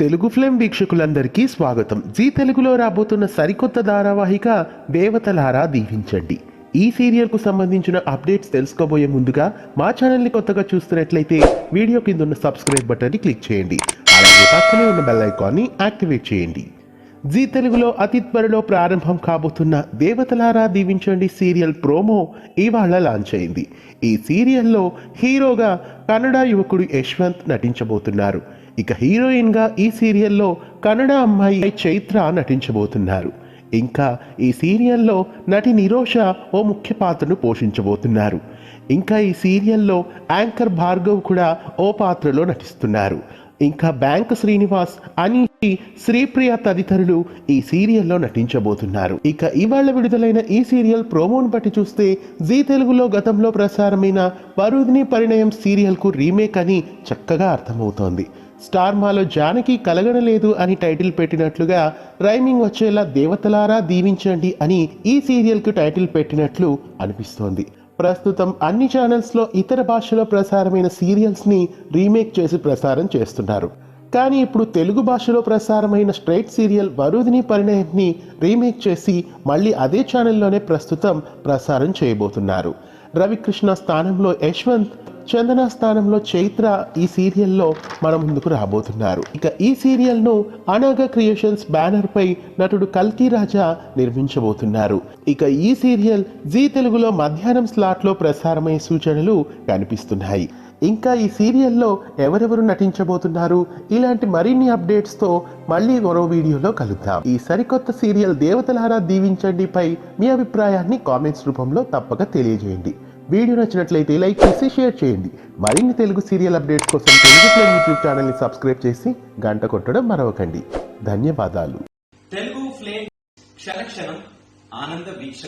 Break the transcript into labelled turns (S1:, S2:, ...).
S1: Telugu film వీక్షకులందరికీ స్వాగతం. G తెలుగులో రాబోతున్న సరికొత్త ధారావాహిక దేవతలారా దీవించండి. ఈ సీరియల్కు సంబంధించిన అప్డేట్స్ తెలుసుకోబోయే ముందుగా మా ఛానల్ని కొత్తగా చూస్తున్నట్లయితే వీడియో కింద ఉన్న సబ్స్క్రైబ్ బటన్ని క్లిక్ చేయండి. అలాగే పక్కనే ఉన్న బెల్ ఐకాన్ని యాక్టివేట్ చేయండి. జీ తెలుగులో అతి త్వరలో ప్రారంభం కాబోతున్న దేవతలారా దీవించండి సీరియల్ ప్రోమో ఇవాళ లాంచ్ అయింది. ఈ సీరియల్లో హీరోగా కన్నడ యువకుడు యశ్వంత్ నటించబోతున్నారు. ఇక హీరోయిన్గా ఈ సీరియల్లో కన్నడ అమ్మాయి చైత్ర నటించబోతున్నారు. ఇంకా ఈ సీరియల్లో నటి నిరోష ఓ ముఖ్య పాత్రను పోషించబోతున్నారు. ఇంకా ఈ సీరియల్లో యాంకర్ భార్గవ్ కూడా ఓ పాత్రలో నటిస్తున్నారు. ఇంకా బ్యాంక్ శ్రీనివాస్, అనీషి, శ్రీప్రియ తదితరులు ఈ సీరియల్లో నటించబోతున్నారు. ఇక ఇవాళ విడుదలైన ఈ సీరియల్ ప్రోమోను బట్టి చూస్తే జీ తెలుగులో గతంలో ప్రసారమైన వరుదిని పరిణయం సీరియల్కు రీమేక్ అని చక్కగా అర్థమవుతోంది. స్టార్ మాలో జానకి కలగనలేదు అని టైటిల్ పెట్టినట్లుగా రైమింగ్ వచ్చేలా దేవతలారా దీవించండి అని ఈ సీరియల్కు టైటిల్ పెట్టినట్లు అనిపిస్తోంది. ప్రస్తుతం అన్ని ఛానల్స్లో ఇతర భాషలో ప్రసారమైన సీరియల్స్ని రీమేక్ చేసి ప్రసారం చేస్తున్నారు. కానీ ఇప్పుడు తెలుగు భాషలో ప్రసారమైన స్ట్రైట్ సీరియల్ వరుదిని పరిణయంని రీమేక్ చేసి మళ్ళీ అదే ఛానల్లోనే ప్రస్తుతం ప్రసారం చేయబోతున్నారు. రవికృష్ణ స్థానంలో యశ్వంత్, చందన స్థానంలో చైత్ర ఈ సీరియల్లో మన ముందుకు రాబోతున్నారు. ఇక ఈ సీరియల్ను అనాగా క్రియేషన్స్ బ్యానర్ పై నటుడు కల్కి రాజా నిర్మించబోతున్నారు. ఇక ఈ సీరియల్ జీ తెలుగులో మధ్యాహ్నం స్లాట్లో ప్రసారమయ్యే సూచనలు కనిపిస్తున్నాయి. ఇంకా ఈ సీరియల్లో ఎవరెవరు నటించబోతున్నారు, ఇలాంటి మరిన్ని అప్డేట్స్తో మళ్ళీ మరో వీడియోలో కలుద్దాం. ఈ సరికొత్త సీరియల్ దేవతలారా దీవించండి పై మీ అభిప్రాయాన్ని కామెంట్స్ రూపంలో తప్పక తెలియజేయండి. వీడియో నచ్చినట్లయితే లైక్ చేసి షేర్ చేయండి. మరిన్ని తెలుగు సీరియల్ అప్డేట్స్ కోసం తెలుగు ఫిల్మ్ యూట్యూబ్ ఛానల్ని సబ్స్క్రైబ్ చేసి గంట కొట్టడం మరవకండి. ధన్యవాదాలు.
S2: తెలుగు ఫిల్మ్ క్షణ క్షణం ఆనంద వీక్ష